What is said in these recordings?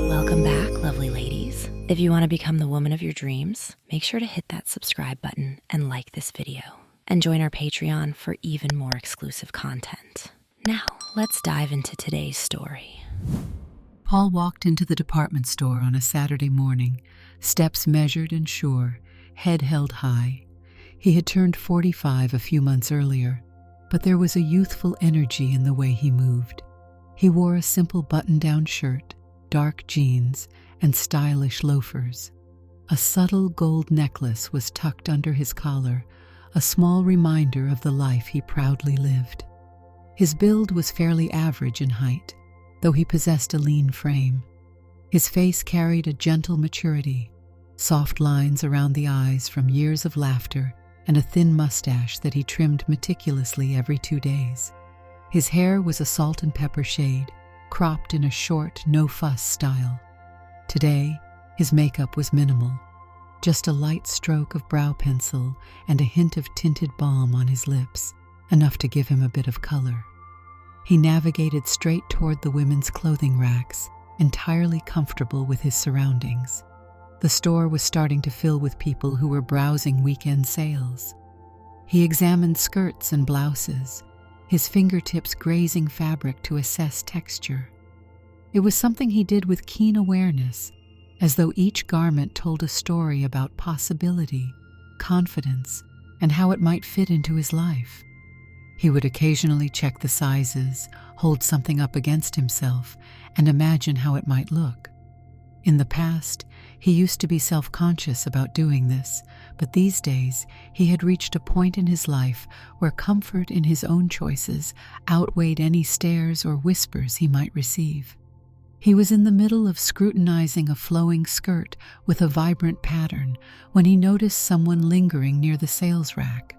Welcome back, lovely ladies. If you want to become the woman of your dreams, make sure to hit that subscribe button and like this video. And join our Patreon for even more exclusive content. Now, let's dive into today's story. Paul walked into the department store on a Saturday morning, steps measured and sure, head held high. He had turned 45 a few months earlier, but there was a youthful energy in the way he moved. He wore a simple button-down shirt, dark jeans, and stylish loafers. A subtle gold necklace was tucked under his collar, a small reminder of the life he proudly lived. His build was fairly average in height, though he possessed a lean frame. His face carried a gentle maturity, soft lines around the eyes from years of laughter, and a thin mustache that he trimmed meticulously every 2 days. His hair was a salt and pepper shade, cropped in a short, no-fuss style. Today, his makeup was minimal. Just a light stroke of brow pencil and a hint of tinted balm on his lips, enough to give him a bit of color. He navigated straight toward the women's clothing racks, entirely comfortable with his surroundings. The store was starting to fill with people who were browsing weekend sales. He examined skirts and blouses, his fingertips grazing fabric to assess texture. It was something he did with keen awareness, as though each garment told a story about possibility, confidence, and how it might fit into his life. He would occasionally check the sizes, hold something up against himself, and imagine how it might look. In the past, he used to be self-conscious about doing this, but these days he had reached a point in his life where comfort in his own choices outweighed any stares or whispers he might receive. He was in the middle of scrutinizing a flowing skirt with a vibrant pattern when he noticed someone lingering near the sales rack.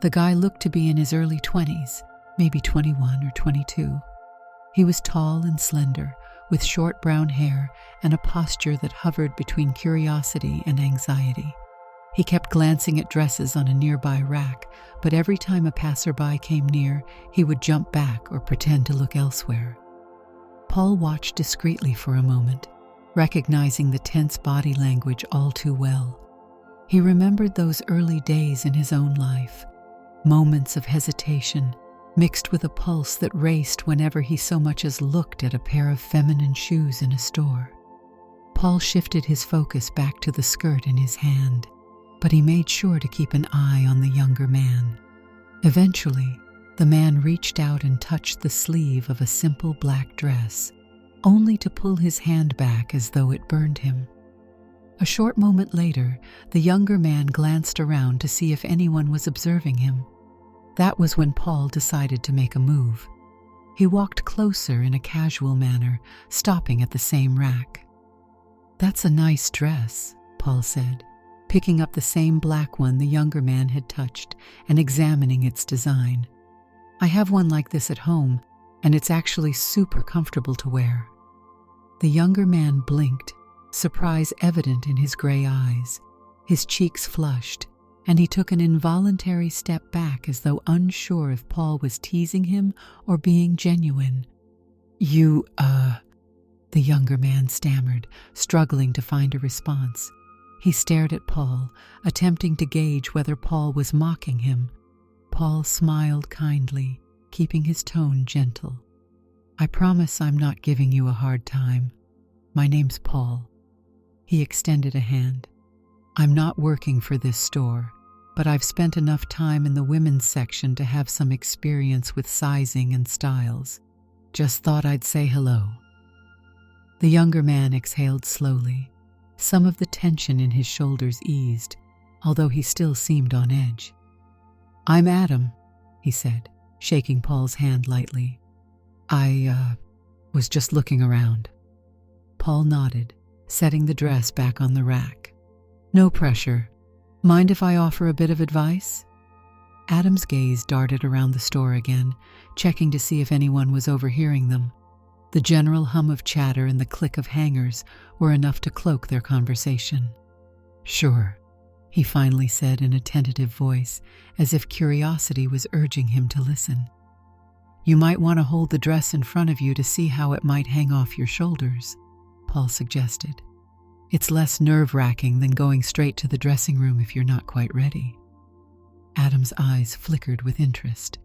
The guy looked to be in his early 20s, maybe 21 or 22. He was tall and slender, with short brown hair and a posture that hovered between curiosity and anxiety. He kept glancing at dresses on a nearby rack, but every time a passerby came near, he would jump back or pretend to look elsewhere. Paul watched discreetly for a moment, recognizing the tense body language all too well. He remembered those early days in his own life, moments of hesitation, mixed with a pulse that raced whenever he so much as looked at a pair of feminine shoes in a store. Paul shifted his focus back to the skirt in his hand, but he made sure to keep an eye on the younger man. Eventually, the man reached out and touched the sleeve of a simple black dress, only to pull his hand back as though it burned him. A short moment later, the younger man glanced around to see if anyone was observing him. That was when Paul decided to make a move. He walked closer in a casual manner, stopping at the same rack. "That's a nice dress," Paul said, picking up the same black one the younger man had touched and examining its design. "I have one like this at home, and it's actually super comfortable to wear." The younger man blinked, surprise evident in his gray eyes. His cheeks flushed, and he took an involuntary step back as though unsure if Paul was teasing him or being genuine. The younger man stammered, struggling to find a response. He stared at Paul, attempting to gauge whether Paul was mocking him. Paul smiled kindly, keeping his tone gentle. "I promise I'm not giving you a hard time. My name's Paul." He extended a hand. "I'm not working for this store, but I've spent enough time in the women's section to have some experience with sizing and styles. Just thought I'd say hello." The younger man exhaled slowly. Some of the tension in his shoulders eased, although he still seemed on edge. "I'm Adam," he said, shaking Paul's hand lightly. I was just looking around." Paul nodded, setting the dress back on the rack. "No pressure. Mind if I offer a bit of advice?" Adam's gaze darted around the store again, checking to see if anyone was overhearing them. The general hum of chatter and the click of hangers were enough to cloak their conversation. "Sure," he finally said in a tentative voice, as if curiosity was urging him to listen. You might want to hold the dress in front of you to see how it might hang off your shoulders, Paul suggested. It's less nerve-wracking than going straight to the dressing room if you're not quite ready. Adam's eyes flickered with interest.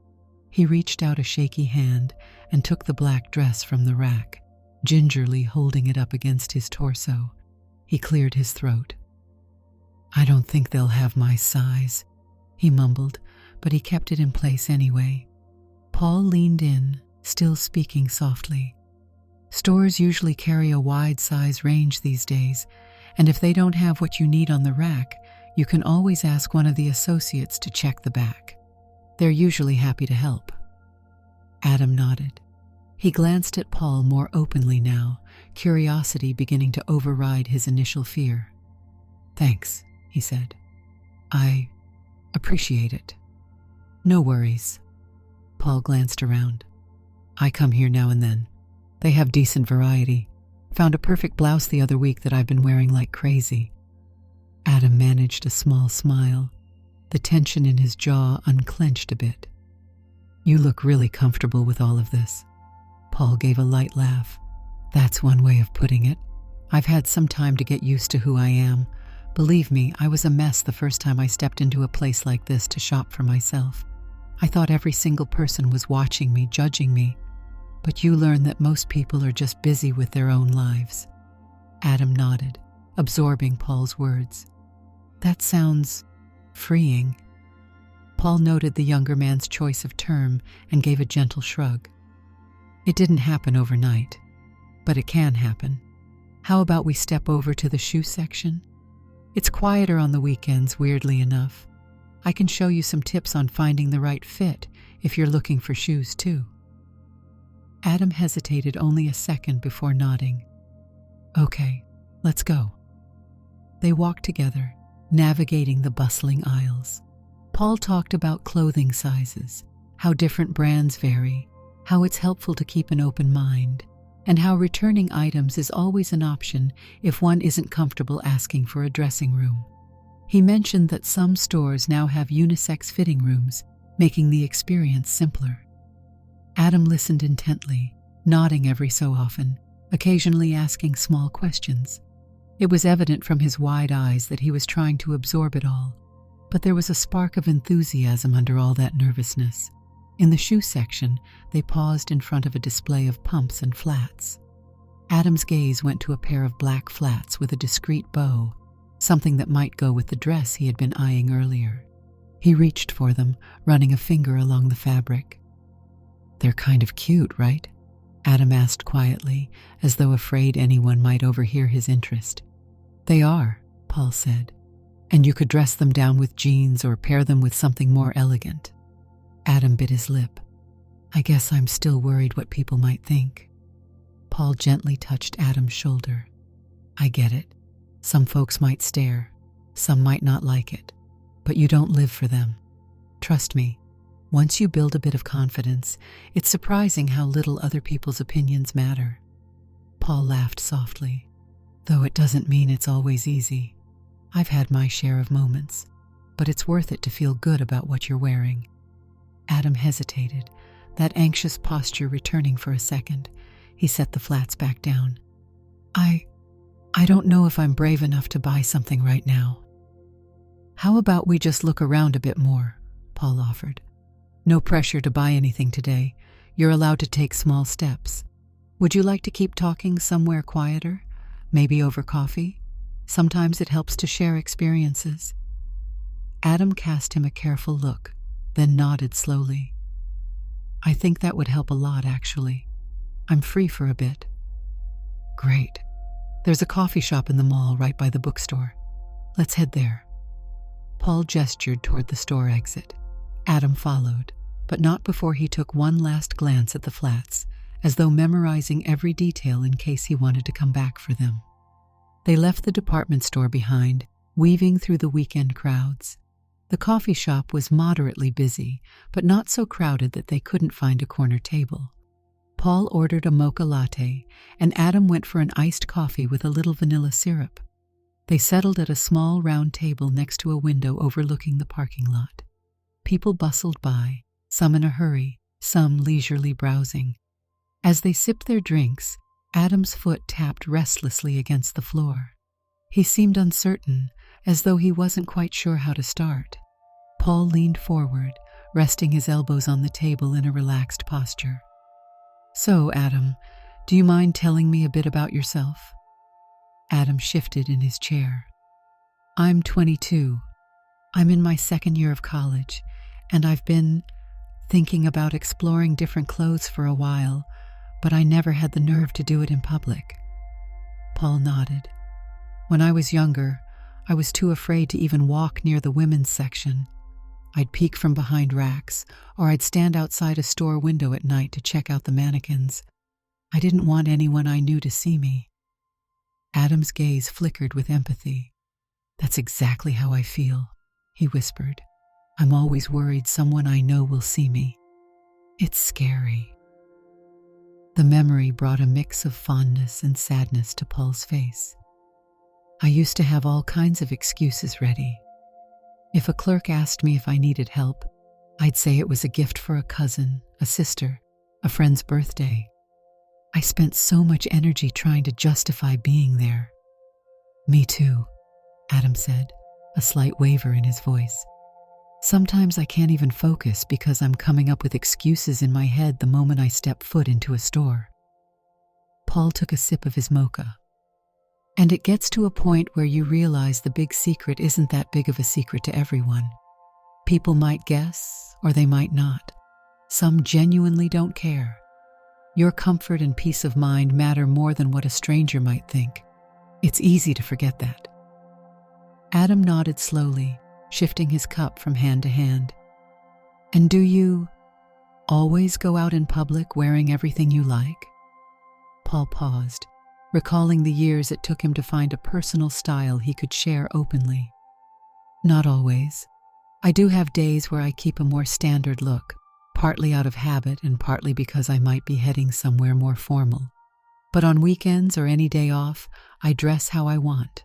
He reached out a shaky hand and took the black dress from the rack, gingerly holding it up against his torso. He cleared his throat. I don't think they'll have my size, he mumbled, but he kept it in place anyway. Paul leaned in, still speaking softly. Stores usually carry a wide size range these days, and if they don't have what you need on the rack, you can always ask one of the associates to check the back. They're usually happy to help. Adam nodded. He glanced at Paul more openly now, curiosity beginning to override his initial fear. Thanks, he said. I appreciate it. No worries. Paul glanced around. I come here now and then. They have decent variety. Found a perfect blouse the other week that I've been wearing like crazy. Adam managed a small smile. The tension in his jaw unclenched a bit. You look really comfortable with all of this. Paul gave a light laugh. That's one way of putting it. I've had some time to get used to who I am. Believe me, I was a mess the first time I stepped into a place like this to shop for myself. I thought every single person was watching me, judging me. But you learn that most people are just busy with their own lives. Adam nodded, absorbing Paul's words. That sounds freeing. Paul noted the younger man's choice of term and gave a gentle shrug. It didn't happen overnight, but it can happen. How about we step over to the shoe section? It's quieter on the weekends, weirdly enough. I can show you some tips on finding the right fit if you're looking for shoes too. Adam hesitated only a second before nodding. Okay, let's go. They walked together, navigating the bustling aisles. Paul talked about clothing sizes, how different brands vary, how it's helpful to keep an open mind, and how returning items is always an option if one isn't comfortable asking for a dressing room. He mentioned that some stores now have unisex fitting rooms, making the experience simpler. Adam listened intently, nodding every so often, occasionally asking small questions. It was evident from his wide eyes that he was trying to absorb it all, but there was a spark of enthusiasm under all that nervousness. In the shoe section, they paused in front of a display of pumps and flats. Adam's gaze went to a pair of black flats with a discreet bow, something that might go with the dress he had been eyeing earlier. He reached for them, running a finger along the fabric. They're kind of cute, right? Adam asked quietly, as though afraid anyone might overhear his interest. They are, Paul said, and you could dress them down with jeans or pair them with something more elegant. Adam bit his lip. I guess I'm still worried what people might think. Paul gently touched Adam's shoulder. I get it. Some folks might stare, some might not like it, but you don't live for them. Trust me, once you build a bit of confidence, it's surprising how little other people's opinions matter. Paul laughed softly, though it doesn't mean it's always easy. I've had my share of moments, but it's worth it to feel good about what you're wearing. Adam hesitated, that anxious posture returning for a second. He set the flats back down. I don't know if I'm brave enough to buy something right now. How about we just look around a bit more, Paul offered. No pressure to buy anything today. You're allowed to take small steps. Would you like to keep talking somewhere quieter? Maybe over coffee? Sometimes it helps to share experiences. Adam cast him a careful look, then nodded slowly. I think that would help a lot, actually. I'm free for a bit. Great. There's a coffee shop in the mall right by the bookstore. Let's head there. Paul gestured toward the store exit. Adam followed, but not before he took one last glance at the flats, as though memorizing every detail in case he wanted to come back for them. They left the department store behind, weaving through the weekend crowds. The coffee shop was moderately busy, but not so crowded that they couldn't find a corner table. Paul ordered a mocha latte, and Adam went for an iced coffee with a little vanilla syrup. They settled at a small round table next to a window overlooking the parking lot. People bustled by, some in a hurry, some leisurely browsing. As they sipped their drinks, Adam's foot tapped restlessly against the floor. He seemed uncertain, as though he wasn't quite sure how to start. Paul leaned forward, resting his elbows on the table in a relaxed posture. "So, Adam, do you mind telling me a bit about yourself?" Adam shifted in his chair. "I'm 22. I'm in my second year of college, and I've been thinking about exploring different clothes for a while, but I never had the nerve to do it in public." Paul nodded. "When I was younger, I was too afraid to even walk near the women's section. I'd peek from behind racks, or I'd stand outside a store window at night to check out the mannequins. I didn't want anyone I knew to see me." Adam's gaze flickered with empathy. "That's exactly how I feel," he whispered. "I'm always worried someone I know will see me. It's scary." The memory brought a mix of fondness and sadness to Paul's face. "I used to have all kinds of excuses ready. If a clerk asked me if I needed help, I'd say it was a gift for a cousin, a sister, a friend's birthday. I spent so much energy trying to justify being there." "Me too," Adam said, a slight waver in his voice. "Sometimes I can't even focus because I'm coming up with excuses in my head the moment I step foot into a store." Paul took a sip of his mocha. "And it gets to a point where you realize the big secret isn't that big of a secret to everyone. People might guess, or they might not. Some genuinely don't care. Your comfort and peace of mind matter more than what a stranger might think. It's easy to forget that." Adam nodded slowly, shifting his cup from hand to hand. "And do you always go out in public wearing everything you like?" Paul paused, recalling the years it took him to find a personal style he could share openly. "Not always. I do have days where I keep a more standard look, partly out of habit and partly because I might be heading somewhere more formal. But on weekends or any day off, I dress how I want.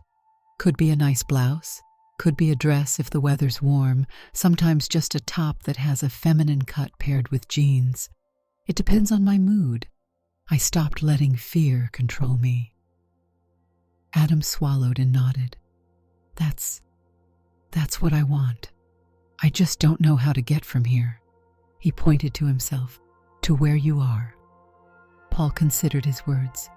Could be a nice blouse, could be a dress if the weather's warm, sometimes just a top that has a feminine cut paired with jeans. It depends on my mood. I stopped letting fear control me." Adam swallowed and nodded. That's what I want. I just don't know how to get from here." He pointed to himself, "to where you are." Paul considered his words.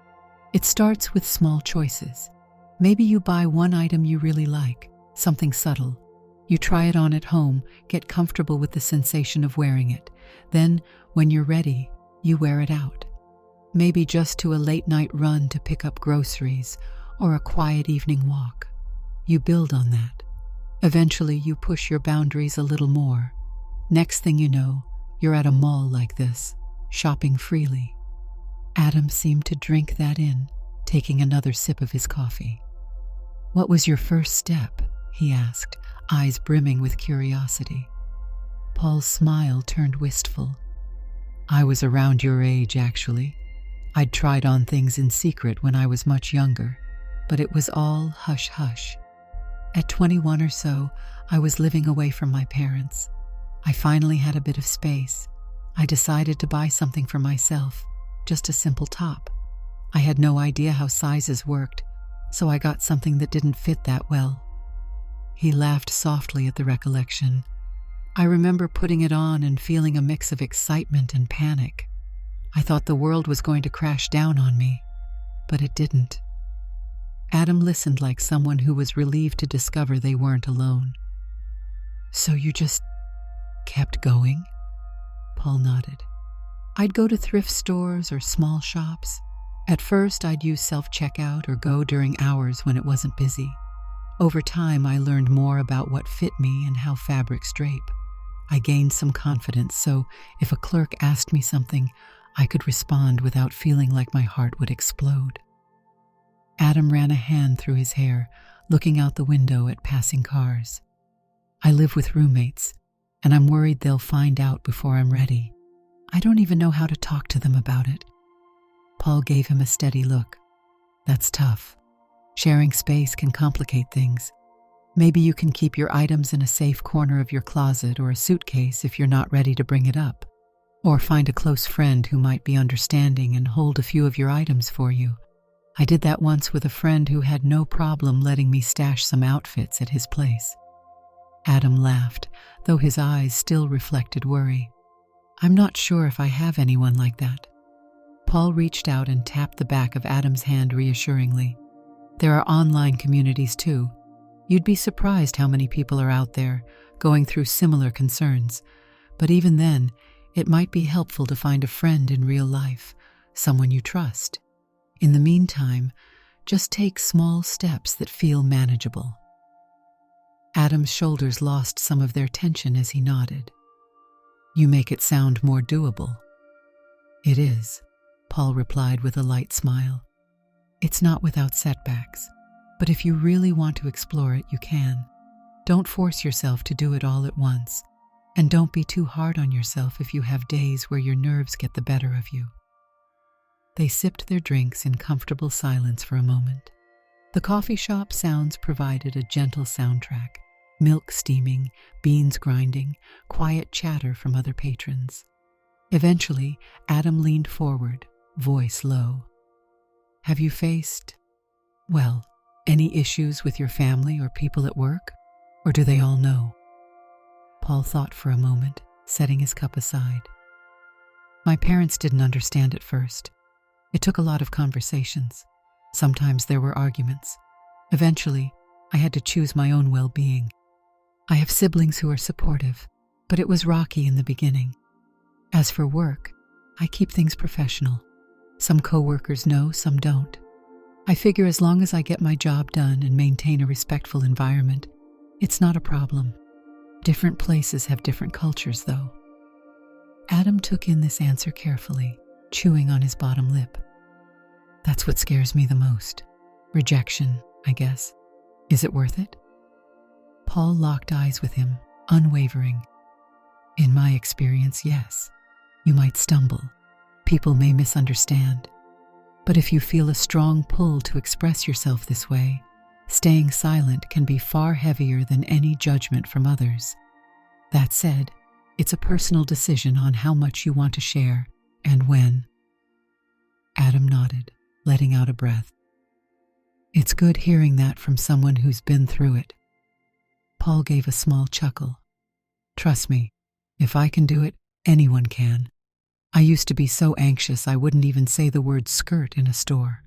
"It starts with small choices. Maybe you buy one item you really like, something subtle. You try it on at home, get comfortable with the sensation of wearing it. Then, when you're ready, you wear it out. Maybe just to a late-night run to pick up groceries or a quiet evening walk. You build on that. Eventually, you push your boundaries a little more. Next thing you know, you're at a mall like this, shopping freely." Adam seemed to drink that in, taking another sip of his coffee. "What was your first step?" he asked, eyes brimming with curiosity. Paul's smile turned wistful. "I was around your age, actually. I'd tried on things in secret when I was much younger, but it was all hush-hush. At 21 or so, I was living away from my parents. I finally had a bit of space. I decided to buy something for myself, just a simple top. I had no idea how sizes worked, so I got something that didn't fit that well." He laughed softly at the recollection. "I remember putting it on and feeling a mix of excitement and panic. I thought the world was going to crash down on me, but it didn't." Adam listened like someone who was relieved to discover they weren't alone. "So you just kept going?" Paul nodded. "I'd go to thrift stores or small shops. At first, I'd use self-checkout or go during hours when it wasn't busy. Over time, I learned more about what fit me and how fabrics drape. I gained some confidence, so if a clerk asked me something, I could respond without feeling like my heart would explode." Adam ran a hand through his hair, looking out the window at passing cars. "I live with roommates, and I'm worried they'll find out before I'm ready. I don't even know how to talk to them about it." Paul gave him a steady look. "That's tough. Sharing space can complicate things. Maybe you can keep your items in a safe corner of your closet or a suitcase if you're not ready to bring it up. Or find a close friend who might be understanding and hold a few of your items for you. I did that once with a friend who had no problem letting me stash some outfits at his place. Adam laughed, though his eyes still reflected worry. I'm not sure if I have anyone like that. Paul reached out and tapped the back of Adam's hand reassuringly. There are online communities too. You'd be surprised how many people are out there going through similar concerns. But even then, it might be helpful to find a friend in real life, someone you trust. In the meantime, just take small steps that feel manageable. Adam's shoulders lost some of their tension as he nodded. You make it sound more doable. It is, Paul replied with a light smile. It's not without setbacks, but if you really want to explore it, you can. Don't force yourself to do it all at once, and don't be too hard on yourself if you have days where your nerves get the better of you. They sipped their drinks in comfortable silence for a moment. The coffee shop sounds provided a gentle soundtrack. Milk steaming, beans grinding, quiet chatter from other patrons. Eventually, Adam leaned forward, voice low. Have you faced, any issues with your family or people at work? Or do they all know? Paul thought for a moment, setting his cup aside. My parents didn't understand at first. It took a lot of conversations. Sometimes there were arguments. Eventually, I had to choose my own well-being. I have siblings who are supportive, but it was rocky in the beginning. As for work, I keep things professional. Some coworkers know, some don't. I figure as long as I get my job done and maintain a respectful environment, it's not a problem. Different places have different cultures, though. Adam took in this answer carefully, chewing on his bottom lip. That's what scares me the most. Rejection, I guess. Is it worth it? Paul locked eyes with him, unwavering. In my experience, yes. You might stumble. People may misunderstand. But if you feel a strong pull to express yourself this way, staying silent can be far heavier than any judgment from others. That said, it's a personal decision on how much you want to share and when. Adam nodded, letting out a breath. It's good hearing that from someone who's been through it. Paul gave a small chuckle. Trust me, if I can do it, anyone can. I used to be so anxious I wouldn't even say the word skirt in a store.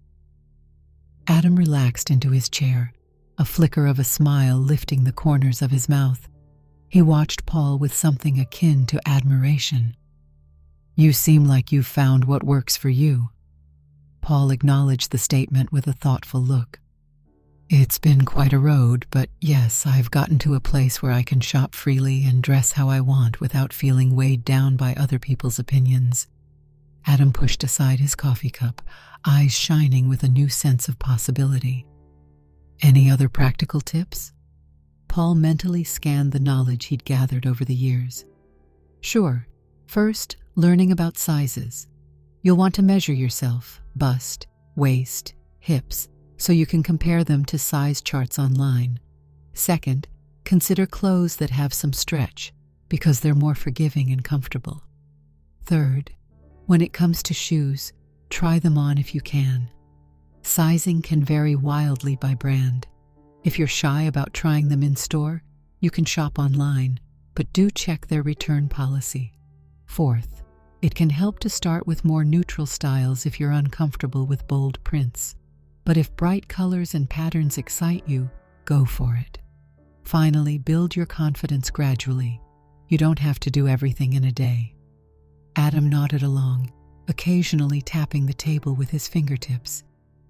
Adam relaxed into his chair, a flicker of a smile lifting the corners of his mouth. He watched Paul with something akin to admiration. You seem like you've found what works for you. Paul acknowledged the statement with a thoughtful look. It's been quite a road, but yes, I've gotten to a place where I can shop freely and dress how I want without feeling weighed down by other people's opinions. Adam pushed aside his coffee cup, eyes shining with a new sense of possibility. Any other practical tips? Paul mentally scanned the knowledge he'd gathered over the years. Sure. First, learning about sizes. You'll want to measure yourself, bust, waist, hips, so you can compare them to size charts online. Second, consider clothes that have some stretch, because they're more forgiving and comfortable. Third, when it comes to shoes, try them on if you can. Sizing can vary wildly by brand. If you're shy about trying them in store, you can shop online, but do check their return policy. Fourth, it can help to start with more neutral styles if you're uncomfortable with bold prints. But if bright colors and patterns excite you, go for it. Finally, build your confidence gradually. You don't have to do everything in a day. Adam nodded along, occasionally tapping the table with his fingertips.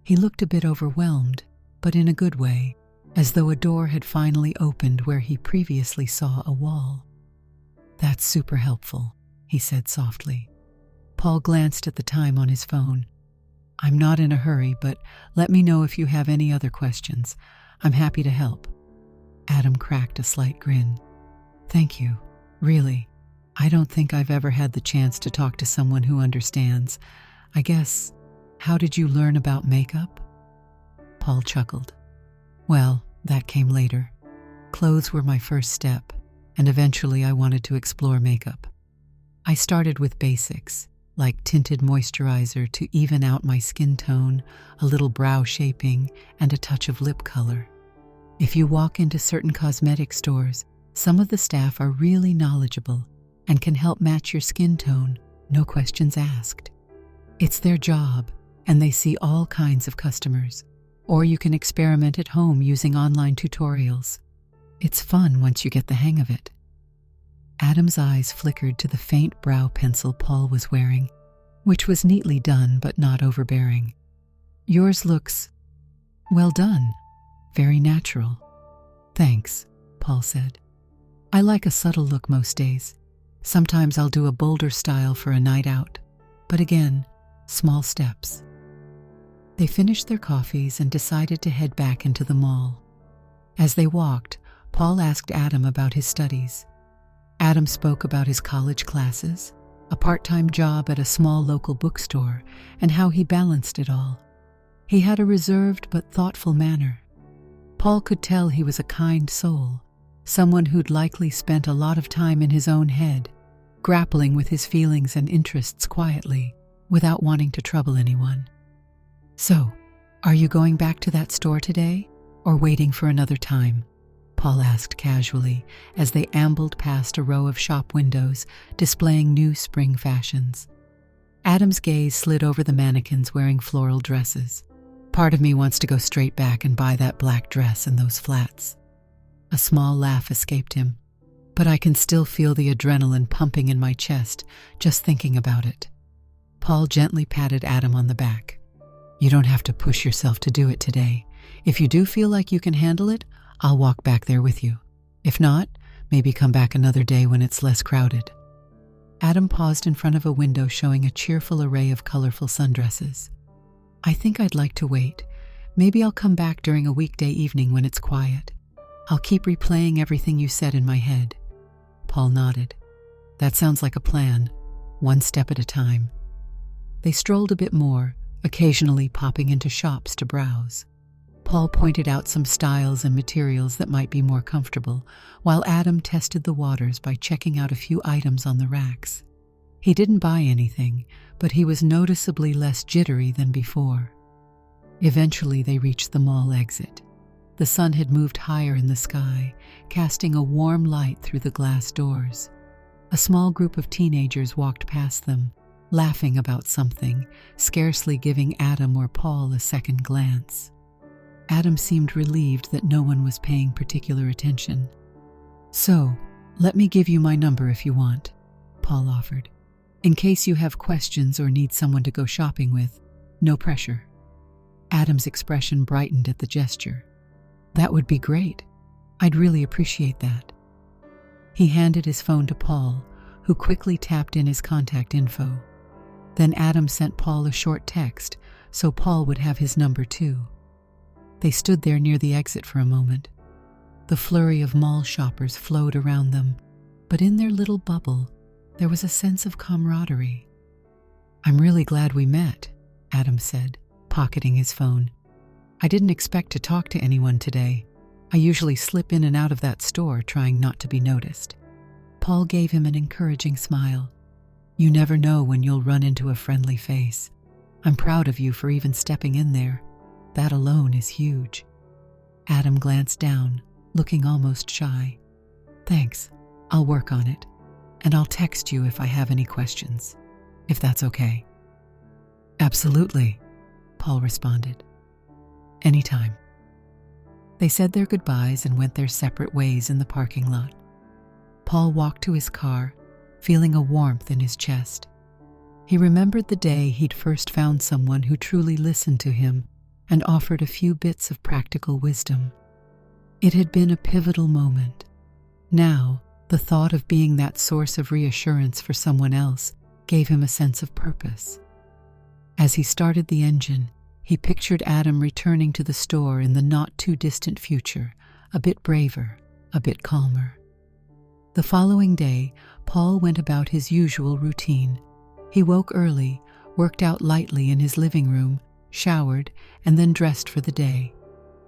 He looked a bit overwhelmed, but in a good way, as though a door had finally opened where he previously saw a wall. That's super helpful, he said softly. Paul glanced at the time on his phone. I'm not in a hurry, but let me know if you have any other questions. I'm happy to help. Adam cracked a slight grin. Thank you. Really, I don't think I've ever had the chance to talk to someone who understands. I guess, how did you learn about makeup? Paul chuckled. Well, that came later. Clothes were my first step, and eventually I wanted to explore makeup. I started with basics, like tinted moisturizer to even out my skin tone, a little brow shaping, and a touch of lip color. If you walk into certain cosmetic stores, some of the staff are really knowledgeable and can help match your skin tone, no questions asked. It's their job, and they see all kinds of customers. Or you can experiment at home using online tutorials. It's fun once you get the hang of it. Adam's eyes flickered to the faint brow pencil Paul was wearing, which was neatly done but not overbearing. Yours looks, well done, very natural. Thanks, Paul said. I like a subtle look most days. Sometimes I'll do a bolder style for a night out, but again, small steps. They finished their coffees and decided to head back into the mall. As they walked, Paul asked Adam about his studies. Adam spoke about his college classes, a part-time job at a small local bookstore, and how he balanced it all. He had a reserved but thoughtful manner. Paul could tell he was a kind soul, someone who'd likely spent a lot of time in his own head, grappling with his feelings and interests quietly, without wanting to trouble anyone. So, are you going back to that store today, or waiting for another time? Paul asked casually as they ambled past a row of shop windows displaying new spring fashions. Adam's gaze slid over the mannequins wearing floral dresses. Part of me wants to go straight back and buy that black dress and those flats. A small laugh escaped him, but I can still feel the adrenaline pumping in my chest just thinking about it. Paul gently patted Adam on the back. You don't have to push yourself to do it today. If you do feel like you can handle it, I'll walk back there with you. If not, maybe come back another day when it's less crowded. Adam paused in front of a window showing a cheerful array of colorful sundresses. I think I'd like to wait. Maybe I'll come back during a weekday evening when it's quiet. I'll keep replaying everything you said in my head. Paul nodded. That sounds like a plan, one step at a time. They strolled a bit more, occasionally popping into shops to browse. Paul pointed out some styles and materials that might be more comfortable, while Adam tested the waters by checking out a few items on the racks. He didn't buy anything, but he was noticeably less jittery than before. Eventually they reached the mall exit. The sun had moved higher in the sky, casting a warm light through the glass doors. A small group of teenagers walked past them, laughing about something, scarcely giving Adam or Paul a second glance. Adam seemed relieved that no one was paying particular attention. So, let me give you my number if you want, Paul offered. In case you have questions or need someone to go shopping with, no pressure. Adam's expression brightened at the gesture. That would be great. I'd really appreciate that. He handed his phone to Paul, who quickly tapped in his contact info. Then Adam sent Paul a short text, so Paul would have his number too. They stood there near the exit for a moment. The flurry of mall shoppers flowed around them, but in their little bubble, there was a sense of camaraderie. I'm really glad we met, Adam said, pocketing his phone. I didn't expect to talk to anyone today. I usually slip in and out of that store trying not to be noticed. Paul gave him an encouraging smile. You never know when you'll run into a friendly face. I'm proud of you for even stepping in there. That alone is huge. Adam glanced down, looking almost shy. Thanks. I'll work on it. And I'll text you if I have any questions, if that's okay. Absolutely, Paul responded. Anytime. They said their goodbyes and went their separate ways in the parking lot. Paul walked to his car, feeling a warmth in his chest. He remembered the day he'd first found someone who truly listened to him and offered a few bits of practical wisdom. It had been a pivotal moment. Now, the thought of being that source of reassurance for someone else gave him a sense of purpose. As he started the engine, he pictured Adam returning to the store in the not-too-distant future, a bit braver, a bit calmer. The following day, Paul went about his usual routine. He woke early, worked out lightly in his living room, showered, and then dressed for the day.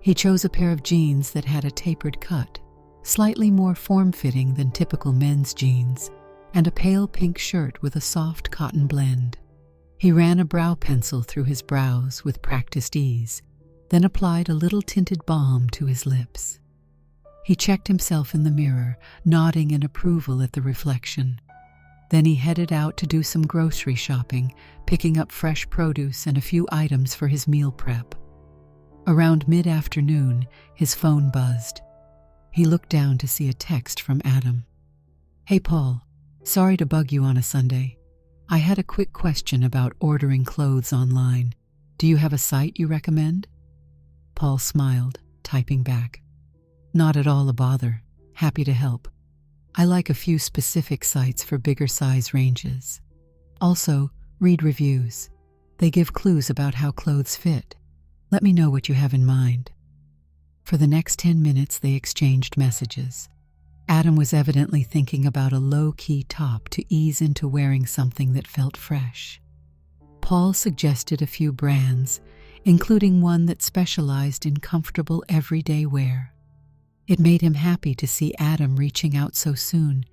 He chose a pair of jeans that had a tapered cut, slightly more form-fitting than typical men's jeans, and a pale pink shirt with a soft cotton blend. He ran a brow pencil through his brows with practiced ease, then applied a little tinted balm to his lips. He checked himself in the mirror, nodding in approval at the reflection. Then he headed out to do some grocery shopping, picking up fresh produce and a few items for his meal prep. Around mid-afternoon, his phone buzzed. He looked down to see a text from Adam. "Hey Paul, sorry to bug you on a Sunday. I had a quick question about ordering clothes online. Do you have a site you recommend?" Paul smiled, typing back. "Not at all a bother. Happy to help. I like a few specific sites for bigger size ranges. Also, read reviews. They give clues about how clothes fit. Let me know what you have in mind." For the next 10 minutes, they exchanged messages. Adam was evidently thinking about a low-key top to ease into wearing something that felt fresh. Paul suggested a few brands, including one that specialized in comfortable everyday wear. It made him happy to see Adam reaching out so soon,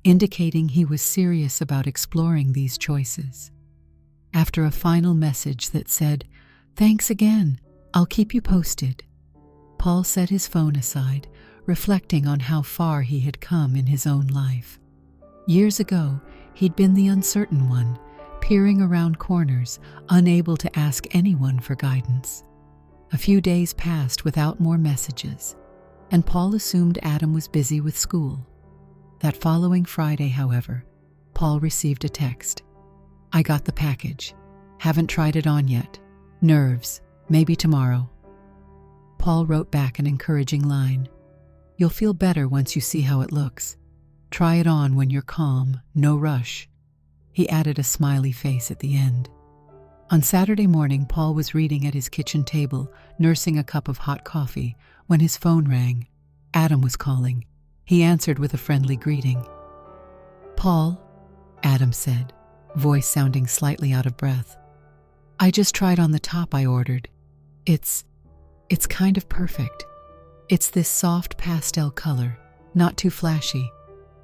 indicating he was serious about exploring these choices. After a final message that said, "Thanks again, I'll keep you posted," Paul set his phone aside, reflecting on how far he had come in his own life. Years ago, he'd been the uncertain one, peering around corners, unable to ask anyone for guidance. A few days passed without more messages, and Paul assumed Adam was busy with school. That following Friday, however, Paul received a text. "I got the package. Haven't tried it on yet. Nerves. Maybe tomorrow." Paul wrote back an encouraging line. "You'll feel better once you see how it looks. Try it on when you're calm, no rush." He added a smiley face at the end. On Saturday morning, Paul was reading at his kitchen table, nursing a cup of hot coffee, when his phone rang. Adam was calling. He answered with a friendly greeting. "Paul," Adam said, voice sounding slightly out of breath. "I just tried on the top I ordered. It's kind of perfect. It's this soft pastel color, not too flashy,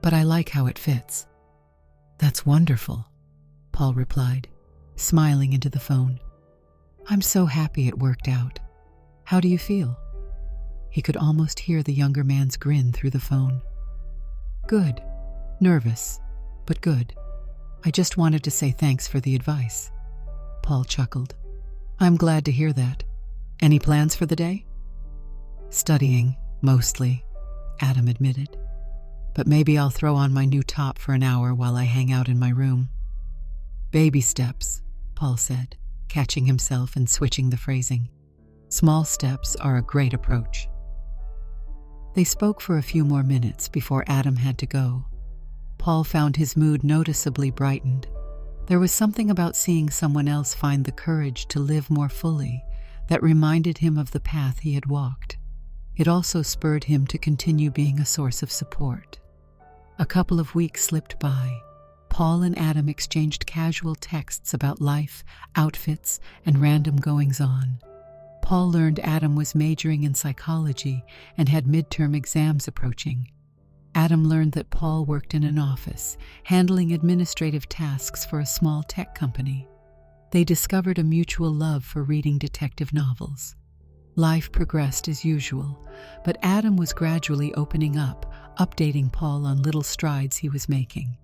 but I like how it fits." "That's wonderful," Paul replied, smiling into the phone. "I'm so happy it worked out. How do you feel?" He could almost hear the younger man's grin through the phone. "Good. Nervous, but good. I just wanted to say thanks for the advice." Paul chuckled. "I'm glad to hear that. Any plans for the day?" "Studying, mostly," Adam admitted. "But maybe I'll throw on my new top for an hour while I hang out in my room." "Baby steps," Paul said, catching himself and switching the phrasing. "Small steps are a great approach." They spoke for a few more minutes before Adam had to go. Paul found his mood noticeably brightened. There was something about seeing someone else find the courage to live more fully that reminded him of the path he had walked. It also spurred him to continue being a source of support. A couple of weeks slipped by. Paul and Adam exchanged casual texts about life, outfits, and random goings-on. Paul learned Adam was majoring in psychology and had midterm exams approaching. Adam learned that Paul worked in an office, handling administrative tasks for a small tech company. They discovered a mutual love for reading detective novels. Life progressed as usual, but Adam was gradually opening up, updating Paul on little strides he was making.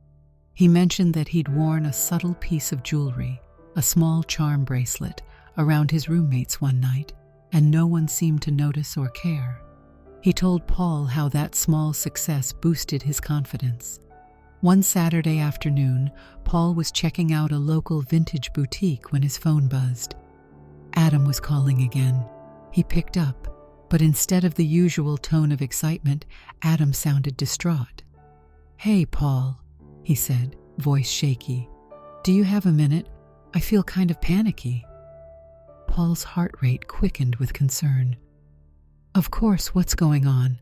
He mentioned that he'd worn a subtle piece of jewelry, a small charm bracelet, around his roommates one night, and no one seemed to notice or care. He told Paul how that small success boosted his confidence. One Saturday afternoon, Paul was checking out a local vintage boutique when his phone buzzed. Adam was calling again. He picked up, but instead of the usual tone of excitement, Adam sounded distraught. "Hey, Paul," he said, voice shaky. "Do you have a minute? I feel kind of panicky." Paul's heart rate quickened with concern. "Of course, what's going on?"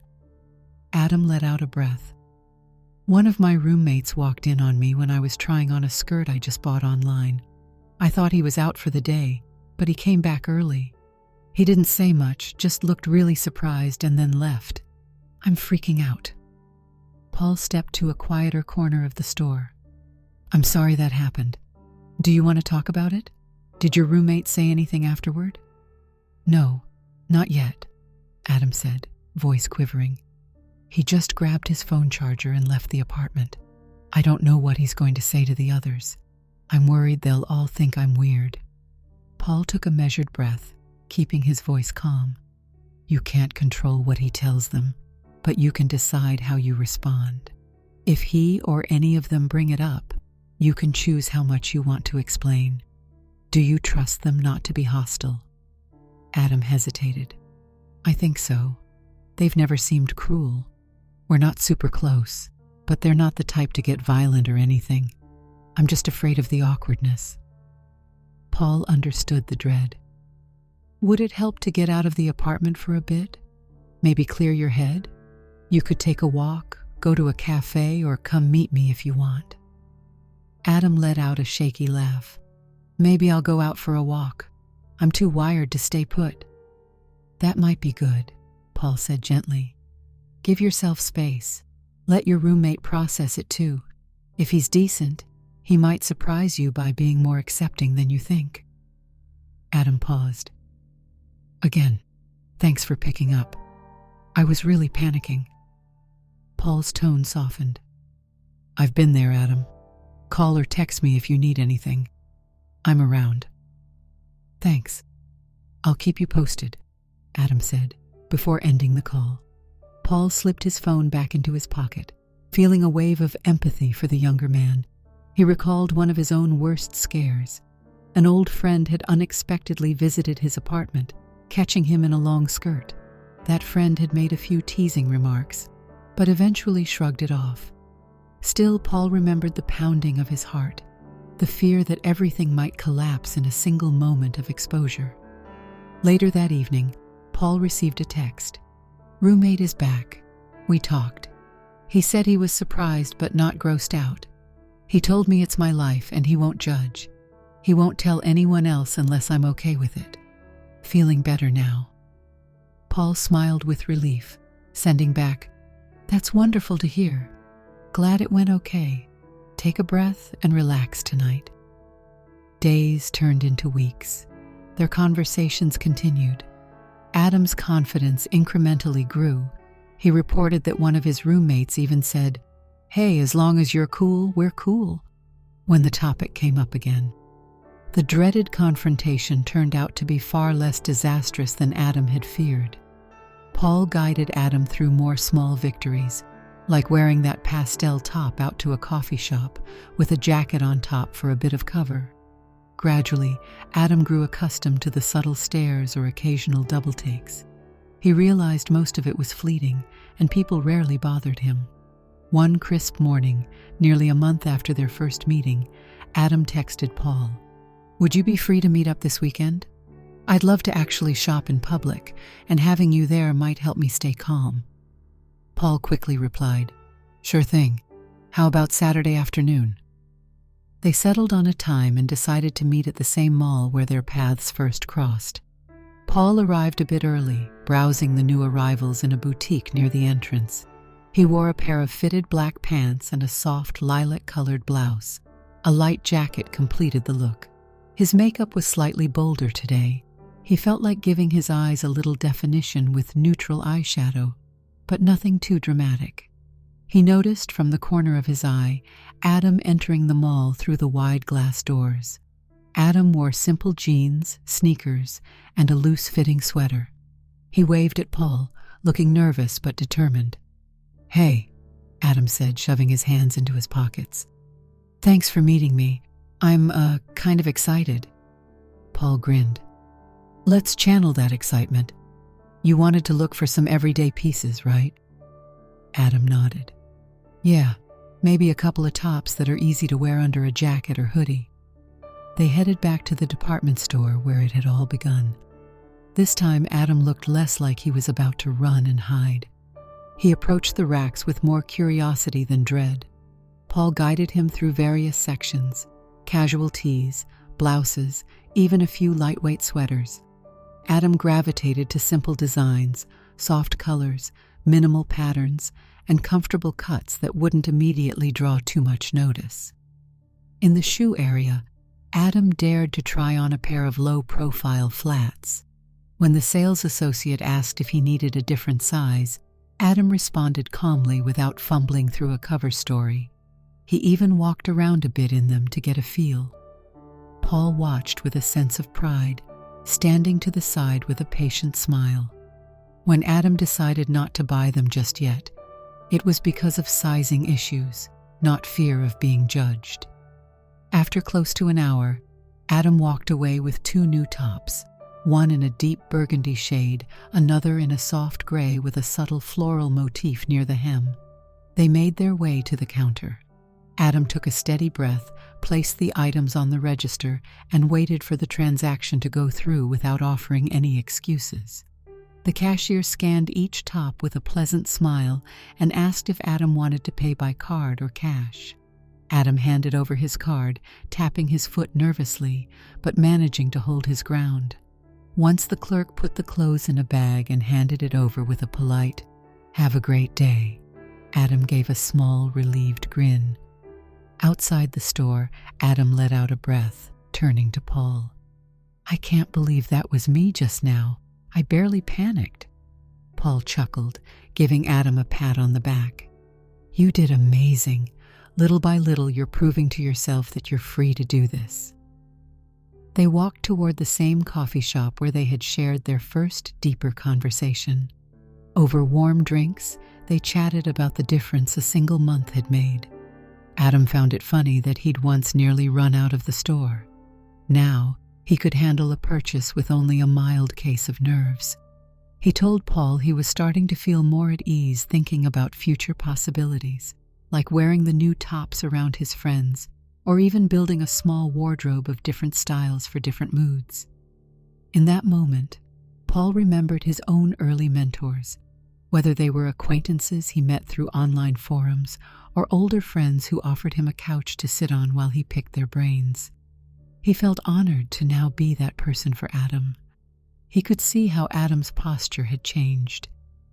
Adam let out a breath. "One of my roommates walked in on me when I was trying on a skirt I just bought online. I thought he was out for the day, but he came back early. He didn't say much, just looked really surprised and then left. I'm freaking out. Paul stepped to a quieter corner of the store. I'm sorry that happened. Do you want to talk about it? Did your roommate say anything afterward? No, not yet, Adam said, voice quivering. He just grabbed his phone charger and left the apartment. I don't know what he's going to say to the others. I'm worried they'll all think I'm weird. Paul took a measured breath, keeping his voice calm. You can't control what he tells them, but you can decide how you respond. If he or any of them bring it up, you can choose how much you want to explain. Do you trust them not to be hostile? Adam hesitated. I think so. They've never seemed cruel. We're not super close, but they're not the type to get violent or anything. I'm just afraid of the awkwardness. Paul understood the dread. Would it help to get out of the apartment for a bit? Maybe clear your head? You could take a walk, go to a cafe, or come meet me if you want. Adam let out a shaky laugh. Maybe I'll go out for a walk. I'm too wired to stay put. That might be good, Paul said gently. Give yourself space. Let your roommate process it too. If he's decent, he might surprise you by being more accepting than you think. Adam paused. Again, thanks for picking up. I was really panicking. Paul's tone softened. I've been there, Adam. Call or text me if you need anything. I'm around. Thanks. I'll keep you posted, Adam said, before ending the call. Paul slipped his phone back into his pocket, feeling a wave of empathy for the younger man. He recalled one of his own worst scares. An old friend had unexpectedly visited his apartment, catching him in a long skirt. That friend had made a few teasing remarks, but eventually shrugged it off. Still, Paul remembered the pounding of his heart, the fear that everything might collapse in a single moment of exposure. Later that evening, Paul received a text. Roommate is back. We talked. He said he was surprised but not grossed out. He told me it's my life and he won't judge. He won't tell anyone else unless I'm okay with it. Feeling better now. Paul smiled with relief, sending back, That's wonderful to hear. Glad it went okay. Take a breath and relax tonight. Days turned into weeks. Their conversations continued. Adam's confidence incrementally grew. He reported that one of his roommates even said, Hey, as long as you're cool, we're cool, when the topic came up again. The dreaded confrontation turned out to be far less disastrous than Adam had feared. Paul guided Adam through more small victories, like wearing that pastel top out to a coffee shop with a jacket on top for a bit of cover. Gradually, Adam grew accustomed to the subtle stares or occasional double takes. He realized most of it was fleeting, and people rarely bothered him. One crisp morning, nearly a month after their first meeting, Adam texted Paul, Would you be free to meet up this weekend? I'd love to actually shop in public, and having you there might help me stay calm. Paul quickly replied, Sure thing. How about Saturday afternoon? They settled on a time and decided to meet at the same mall where their paths first crossed. Paul arrived a bit early, browsing the new arrivals in a boutique near the entrance. He wore a pair of fitted black pants and a soft lilac-colored blouse. A light jacket completed the look. His makeup was slightly bolder today. He felt like giving his eyes a little definition with neutral eyeshadow, but nothing too dramatic. He noticed from the corner of his eye Adam entering the mall through the wide glass doors. Adam wore simple jeans, sneakers, and a loose-fitting sweater. He waved at Paul, looking nervous but determined. Hey, Adam said, shoving his hands into his pockets. Thanks for meeting me. I'm, kind of excited. Paul grinned. Let's channel that excitement. You wanted to look for some everyday pieces, right? Adam nodded. Yeah, maybe a couple of tops that are easy to wear under a jacket or hoodie. They headed back to the department store where it had all begun. This time, Adam looked less like he was about to run and hide. He approached the racks with more curiosity than dread. Paul guided him through various sections, casual tees, blouses, even a few lightweight sweaters. Adam gravitated to simple designs, soft colors, minimal patterns, and comfortable cuts that wouldn't immediately draw too much notice. In the shoe area, Adam dared to try on a pair of low-profile flats. When the sales associate asked if he needed a different size, Adam responded calmly without fumbling through a cover story. He even walked around a bit in them to get a feel. Paul watched with a sense of pride, standing to the side with a patient smile. When Adam decided not to buy them just yet, it was because of sizing issues, not fear of being judged. After close to an hour, Adam walked away with 2 new tops, one in a deep burgundy shade, another in a soft gray with a subtle floral motif near the hem. They made their way to the counter. Adam took a steady breath, placed the items on the register, and waited for the transaction to go through without offering any excuses. The cashier scanned each top with a pleasant smile and asked if Adam wanted to pay by card or cash. Adam handed over his card, tapping his foot nervously, but managing to hold his ground. Once the clerk put the clothes in a bag and handed it over with a polite, "Have a great day," Adam gave a small, relieved grin. Outside the store, Adam let out a breath, turning to Paul. "I can't believe that was me just now. I barely panicked." Paul chuckled, giving Adam a pat on the back. "You did amazing. Little by little, you're proving to yourself that you're free to do this." They walked toward the same coffee shop where they had shared their first deeper conversation. Over warm drinks, they chatted about the difference a single month had made. Adam found it funny that he'd once nearly run out of the store. Now, he could handle a purchase with only a mild case of nerves. He told Paul he was starting to feel more at ease thinking about future possibilities, like wearing the new tops around his friends, or even building a small wardrobe of different styles for different moods. In that moment, Paul remembered his own early mentors, whether they were acquaintances he met through online forums or older friends who offered him a couch to sit on while he picked their brains. He felt honored to now be that person for Adam. He could see how Adam's posture had changed,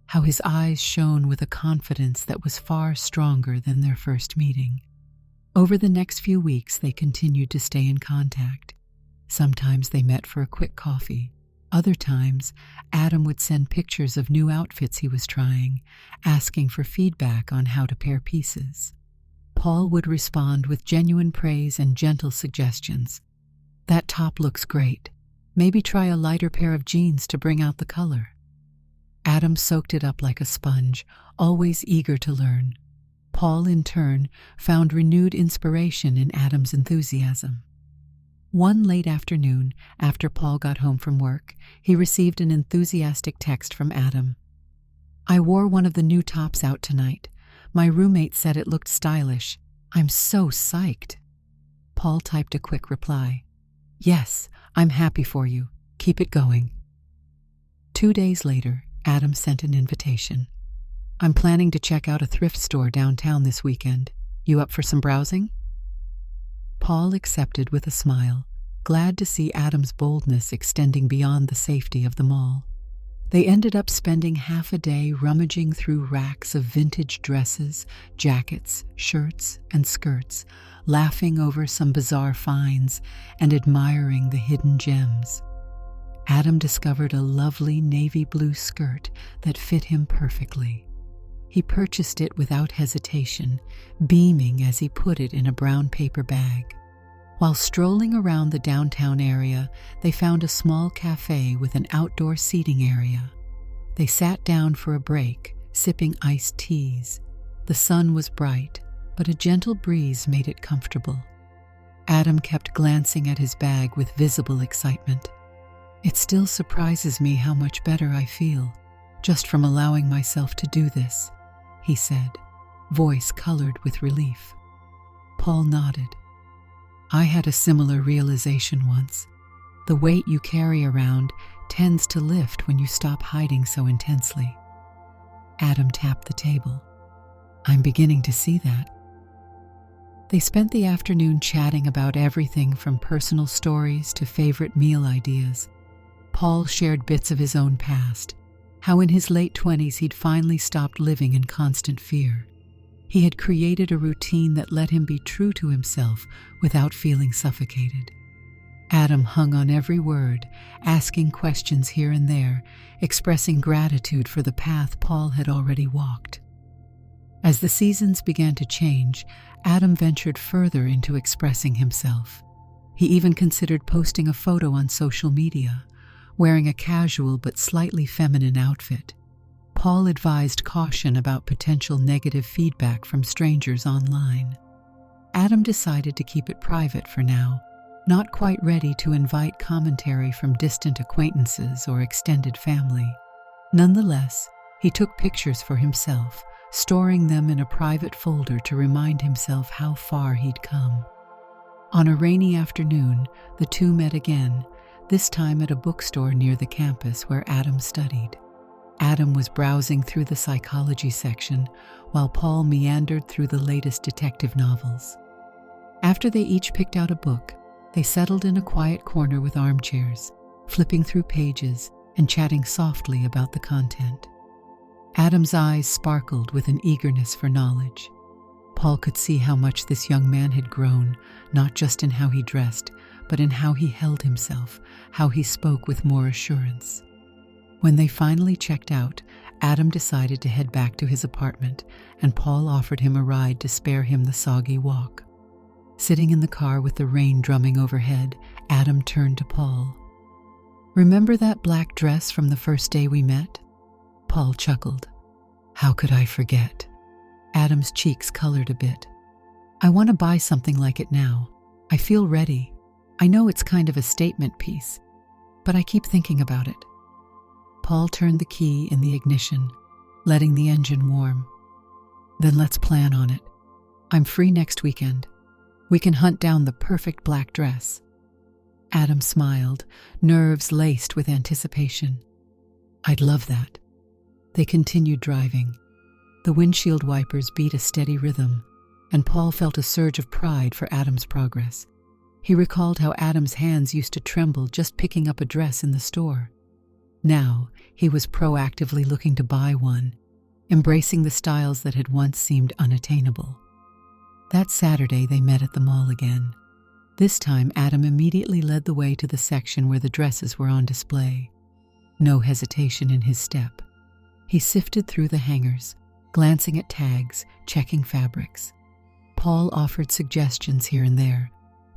how his eyes shone with a confidence that was far stronger than their first meeting. Over the next few weeks, they continued to stay in contact. Sometimes they met for a quick coffee. Other times, Adam would send pictures of new outfits he was trying, asking for feedback on how to pair pieces. Paul would respond with genuine praise and gentle suggestions. "That top looks great. Maybe try a lighter pair of jeans to bring out the color." Adam soaked it up like a sponge, always eager to learn. Paul, in turn, found renewed inspiration in Adam's enthusiasm. One late afternoon, after Paul got home from work, he received an enthusiastic text from Adam. "I wore one of the new tops out tonight. My roommate said it looked stylish. I'm so psyched." Paul typed a quick reply. "Yes, I'm happy for you. Keep it going." 2 days later, Adam sent an invitation. "I'm planning to check out a thrift store downtown this weekend. You up for some browsing?" Paul accepted with a smile, glad to see Adam's boldness extending beyond the safety of the mall. They ended up spending half a day rummaging through racks of vintage dresses, jackets, shirts, and skirts, laughing over some bizarre finds and admiring the hidden gems. Adam discovered a lovely navy blue skirt that fit him perfectly. He purchased it without hesitation, beaming as he put it in a brown paper bag. While strolling around the downtown area, they found a small cafe with an outdoor seating area. They sat down for a break, sipping iced teas. The sun was bright, but a gentle breeze made it comfortable. Adam kept glancing at his bag with visible excitement. "It still surprises me how much better I feel, just from allowing myself to do this," he said, voice colored with relief. Paul nodded. "I had a similar realization once. The weight you carry around tends to lift when you stop hiding so intensely." Adam tapped the table. "I'm beginning to see that." They spent the afternoon chatting about everything from personal stories to favorite meal ideas. Paul shared bits of his own past, how in his late 20s he'd finally stopped living in constant fear. He had created a routine that let him be true to himself without feeling suffocated. Adam hung on every word, asking questions here and there, expressing gratitude for the path Paul had already walked. As the seasons began to change, Adam ventured further into expressing himself. He even considered posting a photo on social media, wearing a casual but slightly feminine outfit. Paul advised caution about potential negative feedback from strangers online. Adam decided to keep it private for now, not quite ready to invite commentary from distant acquaintances or extended family. Nonetheless, he took pictures for himself, storing them in a private folder to remind himself how far he'd come. On a rainy afternoon, the two met again, this time at a bookstore near the campus where Adam studied. Adam was browsing through the psychology section, while Paul meandered through the latest detective novels. After they each picked out a book, they settled in a quiet corner with armchairs, flipping through pages and chatting softly about the content. Adam's eyes sparkled with an eagerness for knowledge. Paul could see how much this young man had grown, not just in how he dressed, but in how he held himself, how he spoke with more assurance. When they finally checked out, Adam decided to head back to his apartment, and Paul offered him a ride to spare him the soggy walk. Sitting in the car with the rain drumming overhead, Adam turned to Paul. "Remember that black dress from the first day we met?" Paul chuckled. "How could I forget?" Adam's cheeks colored a bit. "I want to buy something like it now. I feel ready. I know it's kind of a statement piece, but I keep thinking about it." Paul turned the key in the ignition, letting the engine warm. "Then let's plan on it. I'm free next weekend. We can hunt down the perfect black dress." Adam smiled, nerves laced with anticipation. "I'd love that." They continued driving. The windshield wipers beat a steady rhythm, and Paul felt a surge of pride for Adam's progress. He recalled how Adam's hands used to tremble just picking up a dress in the store. Now, he was proactively looking to buy one, embracing the styles that had once seemed unattainable. That Saturday, they met at the mall again. This time, Adam immediately led the way to the section where the dresses were on display. No hesitation in his step. He sifted through the hangers, glancing at tags, checking fabrics. Paul offered suggestions here and there,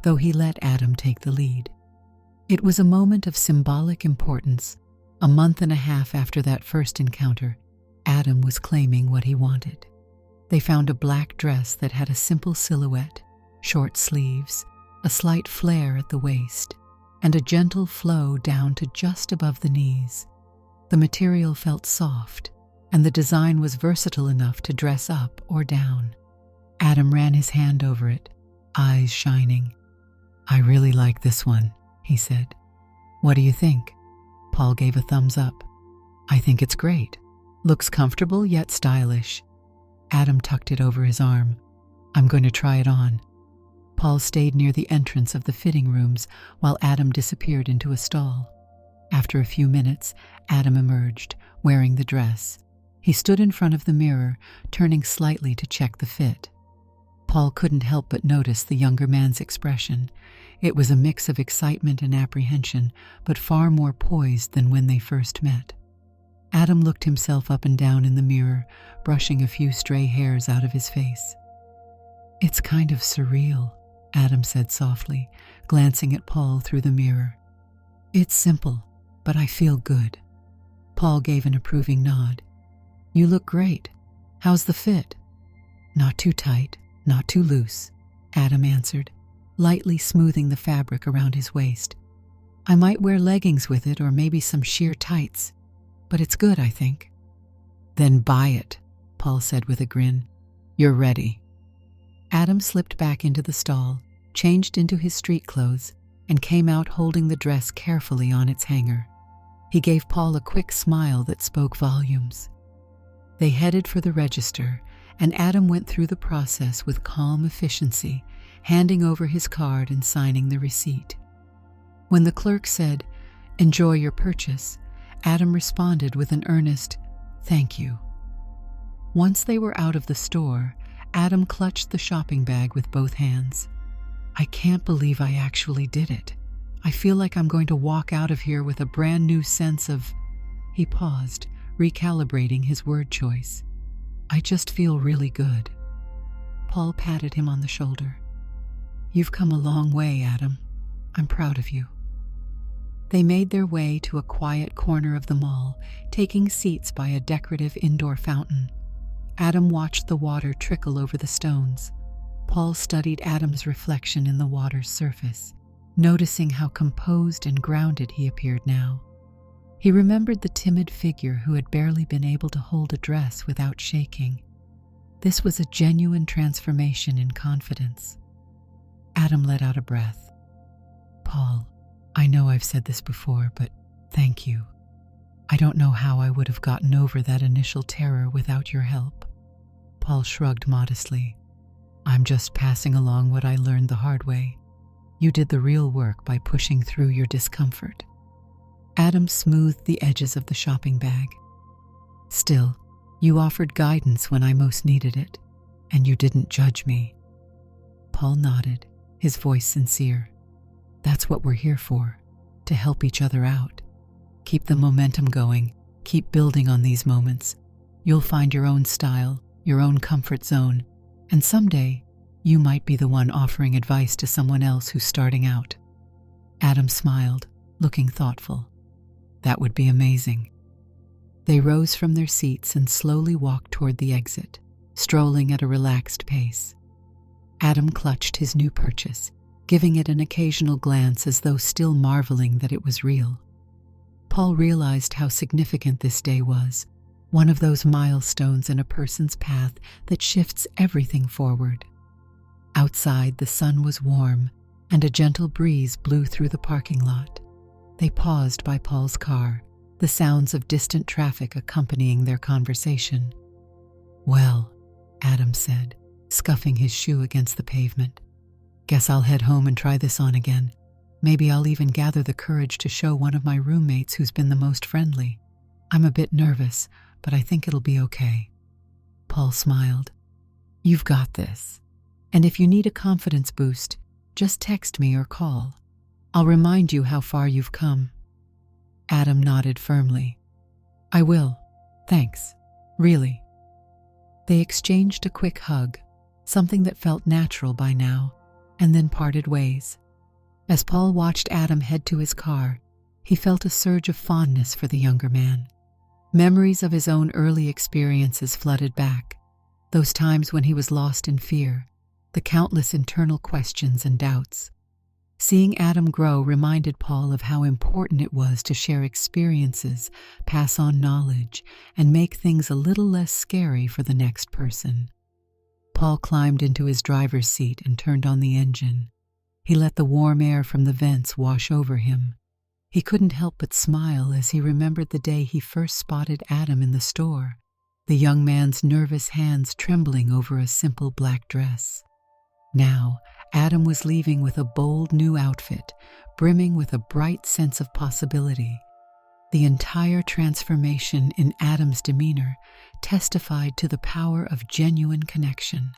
though he let Adam take the lead. It was a moment of symbolic importance. A month and a half after that first encounter, Adam was claiming what he wanted. They found a black dress that had a simple silhouette, short sleeves, a slight flare at the waist, and a gentle flow down to just above the knees. The material felt soft, and the design was versatile enough to dress up or down. Adam ran his hand over it, eyes shining. "I really like this one," he said. "What do you think?" Paul gave a thumbs up. "I think it's great. Looks comfortable yet stylish." Adam tucked it over his arm. "I'm going to try it on." Paul stayed near the entrance of the fitting rooms while Adam disappeared into a stall. After a few minutes, Adam emerged, wearing the dress. He stood in front of the mirror, turning slightly to check the fit. Paul couldn't help but notice the younger man's expression. It was a mix of excitement and apprehension, but far more poised than when they first met. Adam looked himself up and down in the mirror, brushing a few stray hairs out of his face. "It's kind of surreal," Adam said softly, glancing at Paul through the mirror. "It's simple, but I feel good." Paul gave an approving nod. "You look great. How's the fit?" "Not too tight, not too loose," Adam answered, lightly smoothing the fabric around his waist. "I might wear leggings with it or maybe some sheer tights, but it's good, I think." "Then buy it," Paul said with a grin. "You're ready." Adam slipped back into the stall, changed into his street clothes, and came out holding the dress carefully on its hanger. He gave Paul a quick smile that spoke volumes. They headed for the register, and Adam went through the process with calm efficiency, handing over his card and signing the receipt. When the clerk said, "Enjoy your purchase," Adam responded with an earnest, "Thank you." Once they were out of the store, Adam clutched the shopping bag with both hands. "I can't believe I actually did it. I feel like I'm going to walk out of here with a brand new sense of—" He paused, recalibrating his word choice. "I just feel really good." Paul patted him on the shoulder. "You've come a long way, Adam. I'm proud of you." They made their way to a quiet corner of the mall, taking seats by a decorative indoor fountain. Adam watched the water trickle over the stones. Paul studied Adam's reflection in the water's surface, noticing how composed and grounded he appeared now. He remembered the timid figure who had barely been able to hold a dress without shaking. This was a genuine transformation in confidence. Adam let out a breath. "Paul, I know I've said this before, but thank you. I don't know how I would have gotten over that initial terror without your help." Paul shrugged modestly. "I'm just passing along what I learned the hard way. You did the real work by pushing through your discomfort." Adam smoothed the edges of the shopping bag. "Still, you offered guidance when I most needed it, and you didn't judge me." Paul nodded, his voice sincere. "That's what we're here for, to help each other out. Keep the momentum going, keep building on these moments. You'll find your own style, your own comfort zone, and someday you might be the one offering advice to someone else who's starting out." Adam smiled, looking thoughtful. "That would be amazing." They rose from their seats and slowly walked toward the exit, strolling at a relaxed pace. Adam clutched his new purchase, giving it an occasional glance as though still marveling that it was real. Paul realized how significant this day was, one of those milestones in a person's path that shifts everything forward. Outside, the sun was warm, and a gentle breeze blew through the parking lot. They paused by Paul's car, the sounds of distant traffic accompanying their conversation. "Well," Adam said, scuffing his shoe against the pavement. "Guess I'll head home and try this on again. Maybe I'll even gather the courage to show one of my roommates who's been the most friendly. I'm a bit nervous, but I think it'll be okay." Paul smiled. "You've got this. And if you need a confidence boost, just text me or call. I'll remind you how far you've come." Adam nodded firmly. "I will. Thanks. Really." They exchanged a quick hug, something that felt natural by now, and then parted ways. As Paul watched Adam head to his car, he felt a surge of fondness for the younger man. Memories of his own early experiences flooded back, those times when he was lost in fear, the countless internal questions and doubts. Seeing Adam grow reminded Paul of how important it was to share experiences, pass on knowledge, and make things a little less scary for the next person. Paul climbed into his driver's seat and turned on the engine. He let the warm air from the vents wash over him. He couldn't help but smile as he remembered the day he first spotted Adam in the store, the young man's nervous hands trembling over a simple black dress. Now, Adam was leaving with a bold new outfit, brimming with a bright sense of possibility. The entire transformation in Adam's demeanor testified to the power of genuine connection.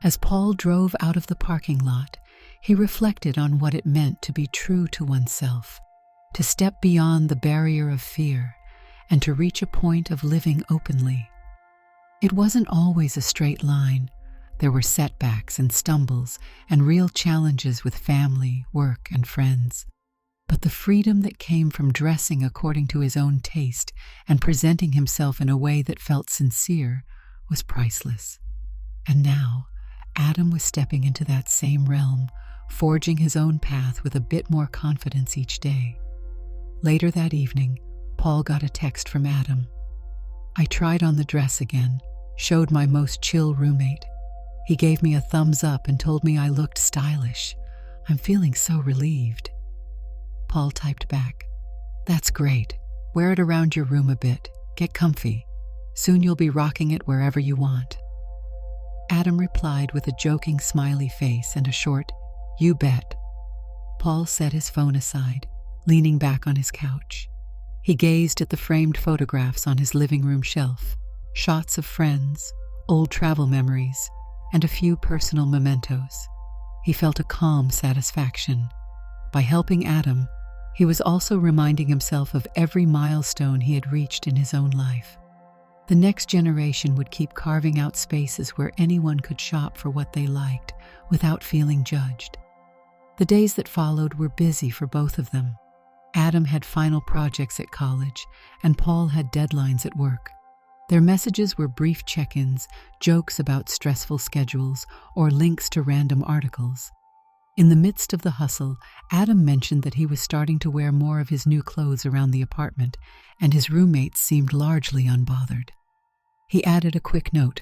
As Paul drove out of the parking lot, he reflected on what it meant to be true to oneself, to step beyond the barrier of fear, and to reach a point of living openly. It wasn't always a straight line. There were setbacks and stumbles and real challenges with family, work, and friends. But the freedom that came from dressing according to his own taste and presenting himself in a way that felt sincere was priceless. And now, Adam was stepping into that same realm, forging his own path with a bit more confidence each day. Later that evening, Paul got a text from Adam. "I tried on the dress again, showed my most chill roommate. He gave me a thumbs up and told me I looked stylish. I'm feeling so relieved." Paul typed back, "That's great. Wear it around your room a bit. Get comfy. Soon you'll be rocking it wherever you want." Adam replied with a joking smiley face and a short, "You bet." Paul set his phone aside, leaning back on his couch. He gazed at the framed photographs on his living room shelf, shots of friends, old travel memories, and a few personal mementos. He felt a calm satisfaction. By helping Adam, he was also reminding himself of every milestone he had reached in his own life. The next generation would keep carving out spaces where anyone could shop for what they liked without feeling judged. The days that followed were busy for both of them. Adam had final projects at college, and Paul had deadlines at work. Their messages were brief check-ins, jokes about stressful schedules, or links to random articles. In the midst of the hustle, Adam mentioned that he was starting to wear more of his new clothes around the apartment, and his roommates seemed largely unbothered. He added a quick note,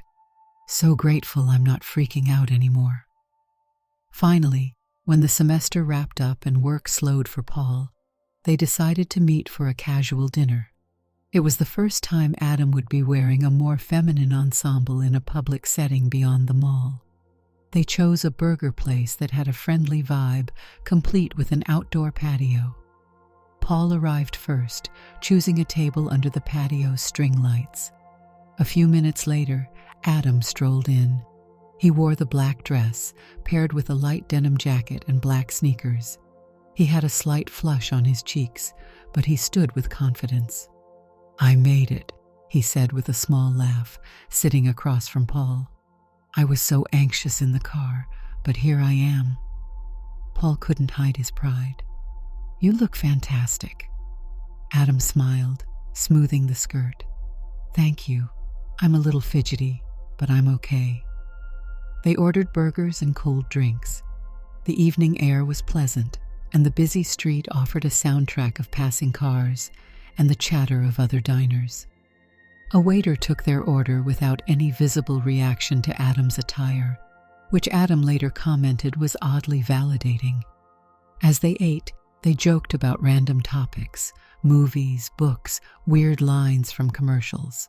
"So grateful I'm not freaking out anymore." Finally, when the semester wrapped up and work slowed for Paul, they decided to meet for a casual dinner. It was the first time Adam would be wearing a more feminine ensemble in a public setting beyond the mall. They chose a burger place that had a friendly vibe, complete with an outdoor patio. Paul arrived first, choosing a table under the patio's string lights. A few minutes later, Adam strolled in. He wore the black dress, paired with a light denim jacket and black sneakers. He had a slight flush on his cheeks, but he stood with confidence. "I made it," he said with a small laugh, sitting across from Paul. "I was so anxious in the car, but here I am." Paul couldn't hide his pride. "You look fantastic." Adam smiled, smoothing the skirt. "Thank you. I'm a little fidgety, but I'm okay." They ordered burgers and cold drinks. The evening air was pleasant, and the busy street offered a soundtrack of passing cars and the chatter of other diners. A waiter took their order without any visible reaction to Adam's attire, which Adam later commented was oddly validating. As they ate, they joked about random topics, movies, books, weird lines from commercials.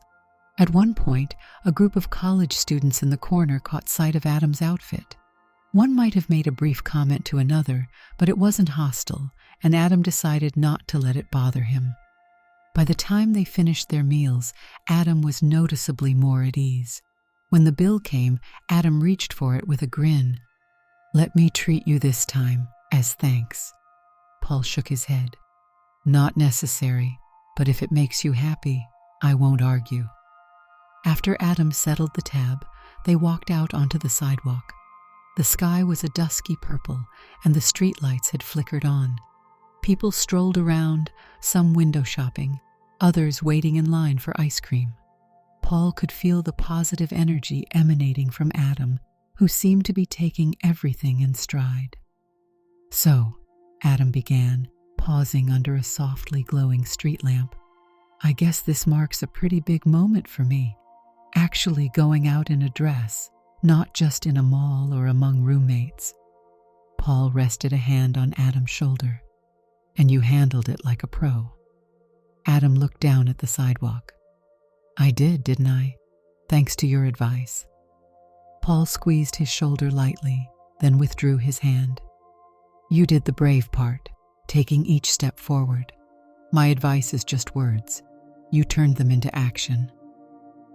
At one point, a group of college students in the corner caught sight of Adam's outfit. One might have made a brief comment to another, but it wasn't hostile, and Adam decided not to let it bother him. By the time they finished their meals, Adam was noticeably more at ease. When the bill came, Adam reached for it with a grin. "Let me treat you this time, as thanks." Paul shook his head. "Not necessary, but if it makes you happy, I won't argue." After Adam settled the tab, they walked out onto the sidewalk. The sky was a dusky purple, and the streetlights had flickered on. People strolled around, some window shopping, others waiting in line for ice cream. Paul could feel the positive energy emanating from Adam, who seemed to be taking everything in stride. "So," Adam began, pausing under a softly glowing street lamp, "I guess this marks a pretty big moment for me, actually going out in a dress, not just in a mall or among roommates." Paul rested a hand on Adam's shoulder. "And you handled it like a pro." Adam looked down at the sidewalk. "I did, didn't I? Thanks to your advice." Paul squeezed his shoulder lightly, then withdrew his hand. "You did the brave part, taking each step forward. My advice is just words. You turned them into action."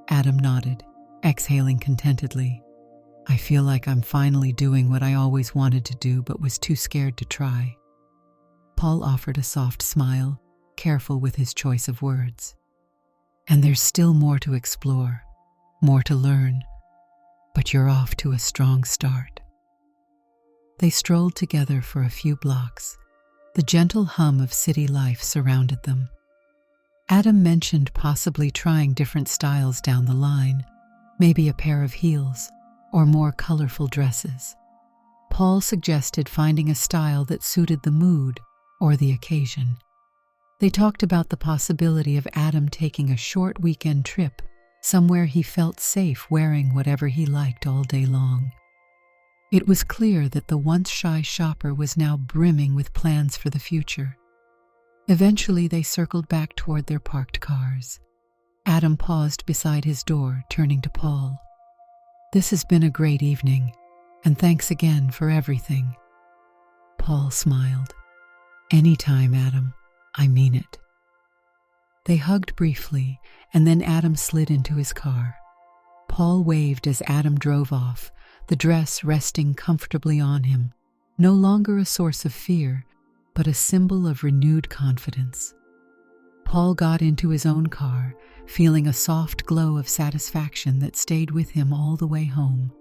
Adam nodded, exhaling contentedly. "I feel like I'm finally doing what I always wanted to do but was too scared to try." Paul offered a soft smile, careful with his choice of words. "And there's still more to explore, more to learn, but you're off to a strong start." They strolled together for a few blocks. The gentle hum of city life surrounded them. Adam mentioned possibly trying different styles down the line, maybe a pair of heels, or more colorful dresses. Paul suggested finding a style that suited the mood or the occasion. They talked about the possibility of Adam taking a short weekend trip, somewhere he felt safe wearing whatever he liked all day long. It was clear that the once shy shopper was now brimming with plans for the future. Eventually, they circled back toward their parked cars. Adam paused beside his door, turning to Paul. "This has been a great evening, and thanks again for everything." Paul smiled. "Anytime, Adam. I mean it." They hugged briefly, and then Adam slid into his car. Paul waved as Adam drove off, the dress resting comfortably on him, no longer a source of fear, but a symbol of renewed confidence. Paul got into his own car, feeling a soft glow of satisfaction that stayed with him all the way home.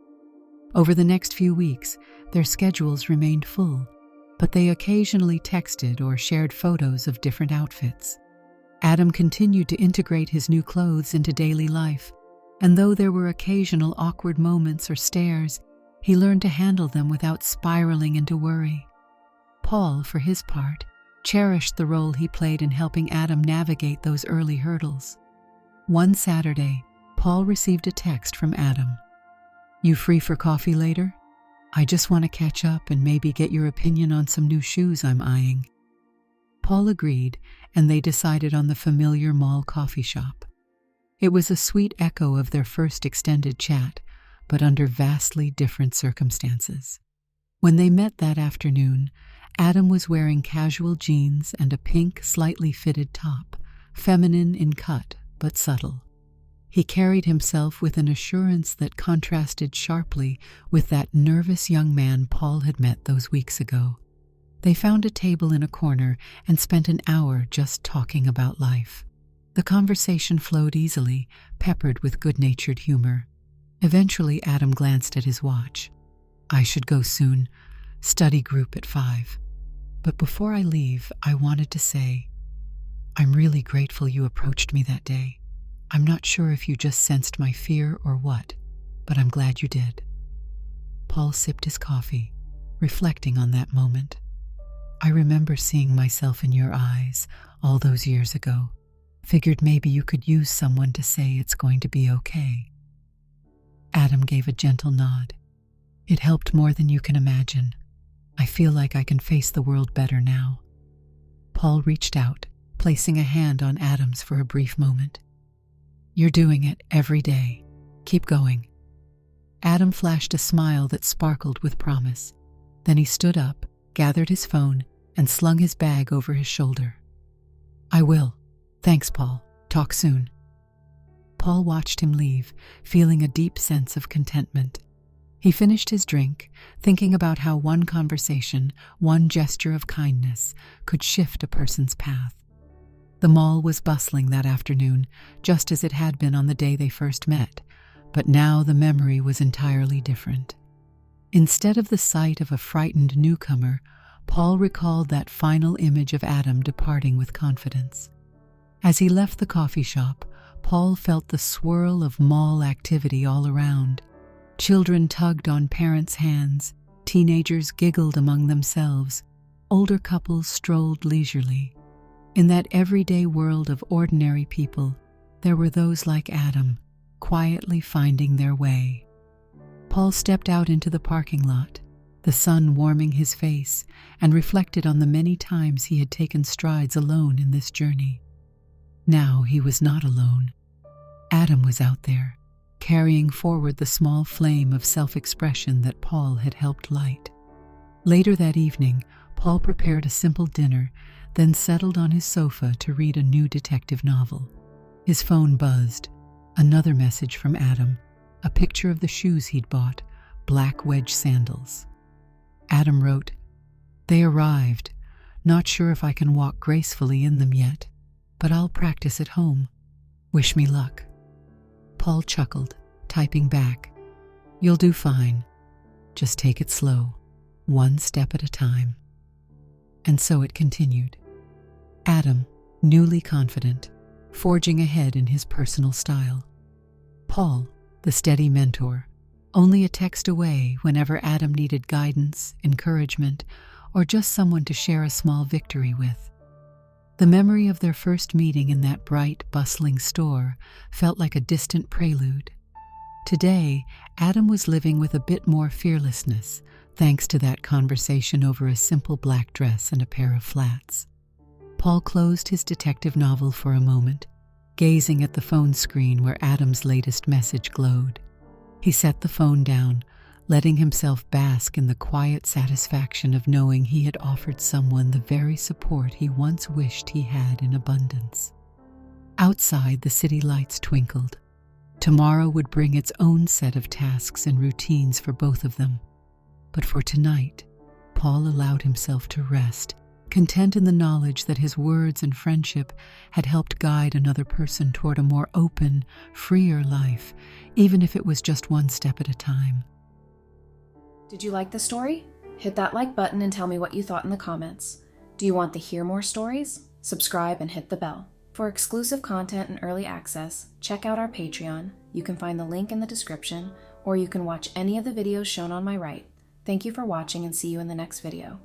Over the next few weeks, their schedules remained full, but they occasionally texted or shared photos of different outfits. Adam continued to integrate his new clothes into daily life, and though there were occasional awkward moments or stares, he learned to handle them without spiraling into worry. Paul, for his part, cherished the role he played in helping Adam navigate those early hurdles. One Saturday, Paul received a text from Adam. "You free for coffee later? I just want to catch up and maybe get your opinion on some new shoes I'm eyeing." Paul agreed, and they decided on the familiar mall coffee shop. It was a sweet echo of their first extended chat, but under vastly different circumstances. When they met that afternoon, Adam was wearing casual jeans and a pink, slightly fitted top, feminine in cut but subtle. He carried himself with an assurance that contrasted sharply with that nervous young man Paul had met those weeks ago. They found a table in a corner and spent an hour just talking about life. The conversation flowed easily, peppered with good-natured humor. Eventually, Adam glanced at his watch. "I should go soon. Study group at 5. But before I leave, I wanted to say, I'm really grateful you approached me that day. I'm not sure if you just sensed my fear or what, but I'm glad you did." Paul sipped his coffee, reflecting on that moment. "I remember seeing myself in your eyes all those years ago. Figured maybe you could use someone to say it's going to be okay." Adam gave a gentle nod. "It helped more than you can imagine. I feel like I can face the world better now." Paul reached out, placing a hand on Adam's for a brief moment. "You're doing it every day. Keep going." Adam flashed a smile that sparkled with promise. Then he stood up, gathered his phone, and slung his bag over his shoulder. "I will. Thanks, Paul. Talk soon." Paul watched him leave, feeling a deep sense of contentment. He finished his drink, thinking about how one conversation, one gesture of kindness, could shift a person's path. The mall was bustling that afternoon, just as it had been on the day they first met, but now the memory was entirely different. Instead of the sight of a frightened newcomer, Paul recalled that final image of Adam departing with confidence. As he left the coffee shop, Paul felt the swirl of mall activity all around. Children tugged on parents' hands, teenagers giggled among themselves, older couples strolled leisurely. In that everyday world of ordinary people, there were those like Adam, quietly finding their way. Paul stepped out into the parking lot, the sun warming his face, and reflected on the many times he had taken strides alone in this journey. Now he was not alone. Adam was out there, carrying forward the small flame of self-expression that Paul had helped light. Later that evening, Paul prepared a simple dinner, then settled on his sofa to read a new detective novel. His phone buzzed. Another message from Adam, a picture of the shoes he'd bought, black wedge sandals. Adam wrote, "They arrived. Not sure if I can walk gracefully in them yet, but I'll practice at home. Wish me luck." Paul chuckled, typing back, "You'll do fine. Just take it slow, one step at a time." And so it continued. Adam, newly confident, forging ahead in his personal style. Paul, the steady mentor, only a text away whenever Adam needed guidance, encouragement, or just someone to share a small victory with. The memory of their first meeting in that bright, bustling store felt like a distant prelude. Today, Adam was living with a bit more fearlessness, thanks to that conversation over a simple black dress and a pair of flats. Paul closed his detective novel for a moment, gazing at the phone screen where Adam's latest message glowed. He set the phone down, letting himself bask in the quiet satisfaction of knowing he had offered someone the very support he once wished he had in abundance. Outside, the city lights twinkled. Tomorrow would bring its own set of tasks and routines for both of them. But for tonight, Paul allowed himself to rest, content in the knowledge that his words and friendship had helped guide another person toward a more open, freer life, even if it was just one step at a time. Did you like the story? Hit that like button and tell me what you thought in the comments. Do you want to hear more stories? Subscribe and hit the bell. For exclusive content and early access, check out our Patreon. You can find the link in the description, or you can watch any of the videos shown on my right. Thank you for watching and see you in the next video.